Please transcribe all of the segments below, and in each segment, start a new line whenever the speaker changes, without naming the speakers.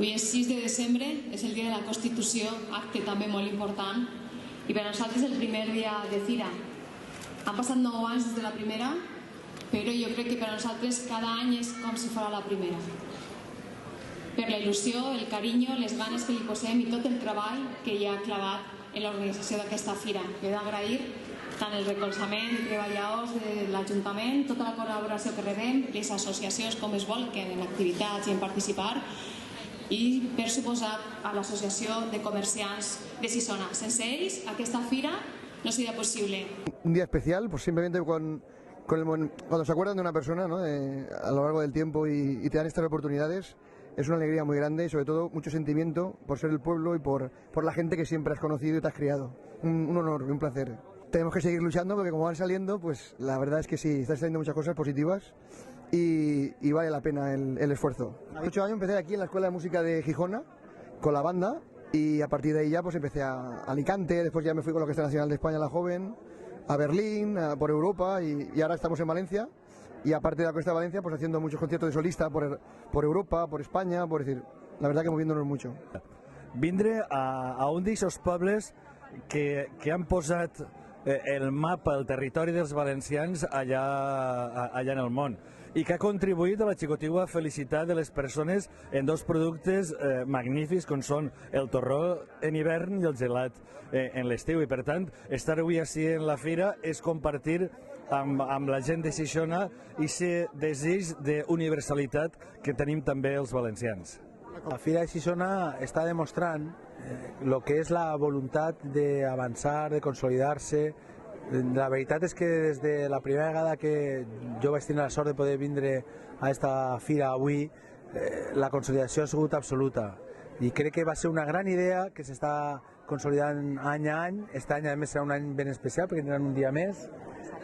Avui és 6 de desembre, és el dia de la Constitució, acte també molt important, i per a nosaltres el primer dia de fira. Han passat 9 anys des de la primera, però jo crec que per a nosaltres cada any és com si fos la primera. Per la il·lusió, el carinyo, les ganes que li posem i tot el treball que hi ha clavat en l'organització d'aquesta fira. Jo he d'agrair tant el recolzament de treballadors de l'Ajuntament, tota la col·laboració que rebem, les associacions com es volquen en activitats i en participar, i per suposat a l'Associació de Comerciants de Xixona. Sense ells aquesta fira no sería posible.
Un día especial, pues simplemente cuando se acuerdan de una persona, ¿no? A lo largo del tiempo y te dan estas oportunidades, es una alegría muy grande y sobre todo mucho sentimiento por ser el pueblo y por la gente que siempre has conocido y te has criado. Un honor y un placer. Tenemos que seguir luchando porque como van saliendo, pues la verdad es que sí, están saliendo muchas cosas positivas y vale la pena el esfuerzo. A los 8 años empecé aquí en la Escuela de Música de Gijona con la banda y a partir de ahí ya pues empecé a Alicante, después ya me fui con la Orquesta Nacional de España, la joven, a Berlín, por Europa y ahora estamos en Valencia. Y aparte de la Orquesta de Valencia, pues haciendo muchos conciertos de solista por Europa, por España, por decir, la verdad que moviéndonos mucho.
Vindre a un d'aquests pobles que han posat el mapa, el territori dels valencians allà en el món i que ha contribuït a la xicotigua felicitat de les persones en dos productes magnífics com són el torró en hivern i el gelat en l'estiu, i per tant estar avui així en la fira és compartir amb la gent de Xixona i ser desig d'universalitat que tenim també els valencians.
La Fira de Xixona està demostrant el que és la voluntat d'avançar, de consolidar-se. La veritat és que des de la primera vegada que jo vaig tenir la sort de poder vindre a aquesta fira avui, la consolidació ha sigut absoluta i crec que va ser una gran idea que s'està consolidant any a any. Aquest any a més serà un any ben especial perquè tindran un dia més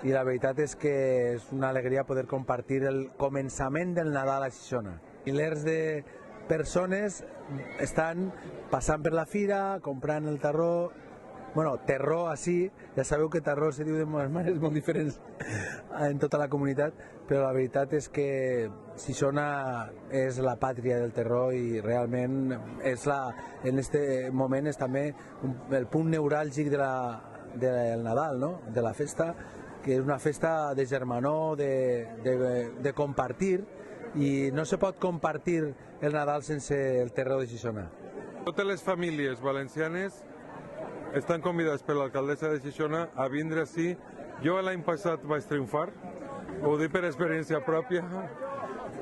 i la veritat és que és una alegria poder compartir el començament del Nadal a Xixona. Milers de persones estan passant per la fira, comprant el tarró. Bueno, terró així, ja sabeu que tarró se diu de maneres molt diferents en tota la comunitat, però la veritat és que Xixona és la pàtria del terró i realment és en aquest moment és també el punt neuràlgic del Nadal, no? De la festa, que és una festa de germanor, de compartir, i no se pot compartir el Nadal sense el terró de Xixona.
Totes les famílies valencianes estan convidades per l'alcaldessa de Xixona a vindre ací. Jo l'any passat vaig triomfar, ho dic per experiència pròpia,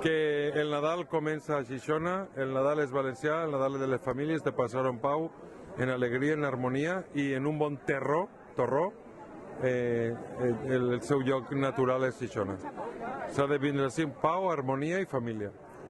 que el Nadal comença a Xixona, el Nadal és valencià, el Nadal de les famílies, de passar en pau, en alegria, en harmonia i en un bon torró. El seu lloc natural és Xixona. S'ha de vindre així en pau, harmonia i família.